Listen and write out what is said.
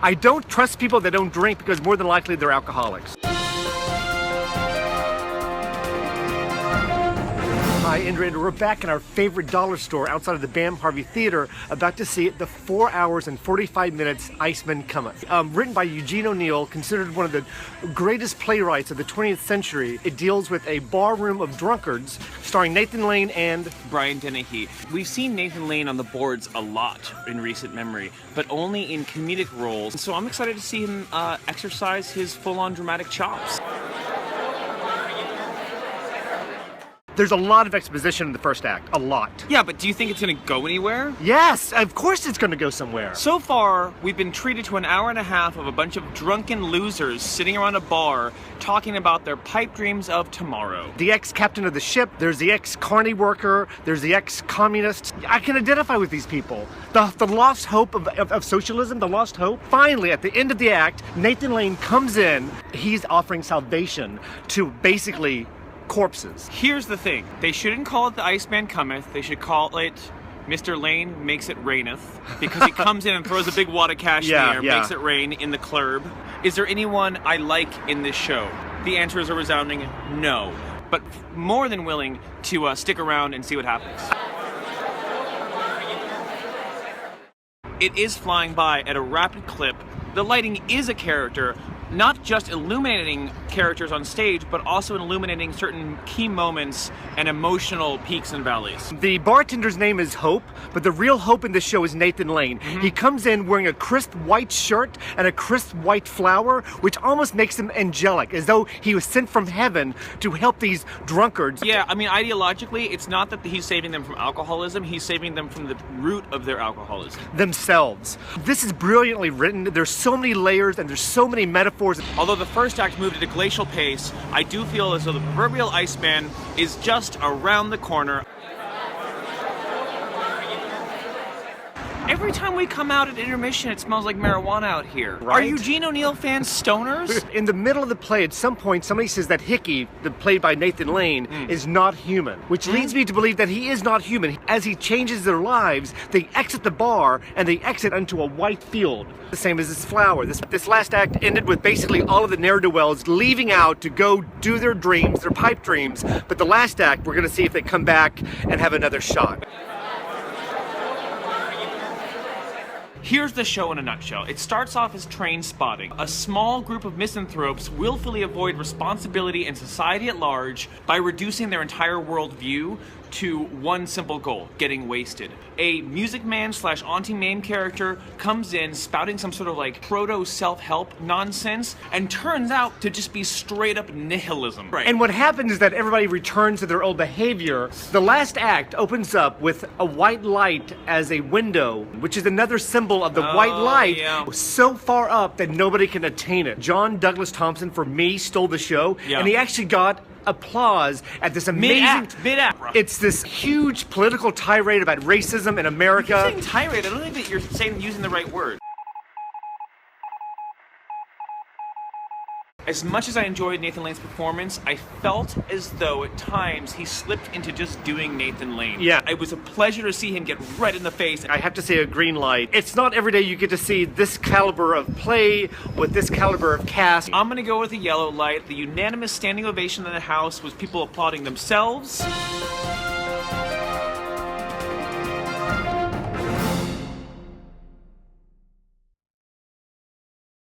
I don't trust people that don't drink because more than likely they're alcoholics. Hi, Indra, and we're back in our favorite dollar store outside of the Bam Harvey Theater, about to see the 4 hours and 45 minutes Iceman Cometh. Written by Eugene O'Neill, considered one of the greatest playwrights of the 20th century. It deals with a barroom of drunkards, starring Nathan Lane and Brian Dennehy. We've seen Nathan Lane on the boards a lot in recent memory, but only in comedic roles. So I'm excited to see him exercise his full-on dramatic chops. There's a lot of exposition in the first act, a lot. Yeah, but do you think it's gonna go anywhere? Yes, of course it's gonna go somewhere. So far, we've been treated to an hour and a half of a bunch of drunken losers sitting around a bar talking about their pipe dreams of tomorrow. The ex-captain of the ship, there's the ex-carny worker, there's the ex-communist. I can identify with these people. The lost hope of socialism, the lost hope. Finally, at the end of the act, Nathan Lane comes in. He's offering salvation to basically corpses. Here's the thing. They shouldn't call it the Iceman Cometh. They should call it Mr. Lane Makes It Raineth, because he comes in and throws a big wad of cash in the air, makes it rain in the club. Is there anyone I like in this show? The answer is a resounding no, but more than willing to stick around and see what happens. It is flying by at a rapid clip. The lighting is a character, not just illuminating characters on stage, but also illuminating certain key moments and emotional peaks and valleys. The bartender's name is Hope, but the real Hope in this show is Nathan Lane. He comes in wearing a crisp white shirt and a crisp white flower, which almost makes him angelic, as though he was sent from heaven to help these drunkards. Yeah, I mean, ideologically, it's not that he's saving them from alcoholism, he's saving them from the root of their alcoholism. Themselves. This is brilliantly written. There's so many layers and there's so many metaphors. Although the first act moved at a glacial pace, I do feel as though the proverbial Iceman is just around the corner. Every time we come out at intermission, it smells like marijuana out here. Right? Are Eugene O'Neill fans stoners? In the middle of the play, at some point, somebody says that Hickey, played by Nathan Lane, is not human, which leads me to believe that he is not human. As he changes their lives, they exit the bar and they exit onto a white field. The same as this flower. This last act ended with basically all of the ne'er-do-wells leaving out to go do their dreams, their pipe dreams. But the last act, we're going to see if they come back and have another shot. Here's the show in a nutshell. It starts off as train spotting. A small group of misanthropes willfully avoid responsibility and society at large by reducing their entire worldview to one simple goal: getting wasted. A music man slash auntie main character comes in spouting some sort of like proto self-help nonsense and turns out to just be straight up nihilism. Right. And what happens is that everybody returns to their old behavior. The last act opens up with a white light as a window, which is another symbol of the white light so far up that nobody can attain it. John Douglas Thompson, for me, stole the show, and he actually got applause at this amazing mid-act. It's this huge political tirade about racism in America. You're saying tirade. I don't think that you're using the right word. As much as I enjoyed Nathan Lane's performance, I felt as though at times he slipped into just doing Nathan Lane. Yeah. It was a pleasure to see him get red in the face. I have to say a green light. It's not every day you get to see this caliber of play with this caliber of cast. I'm gonna go with a yellow light. The unanimous standing ovation in the house was people applauding themselves.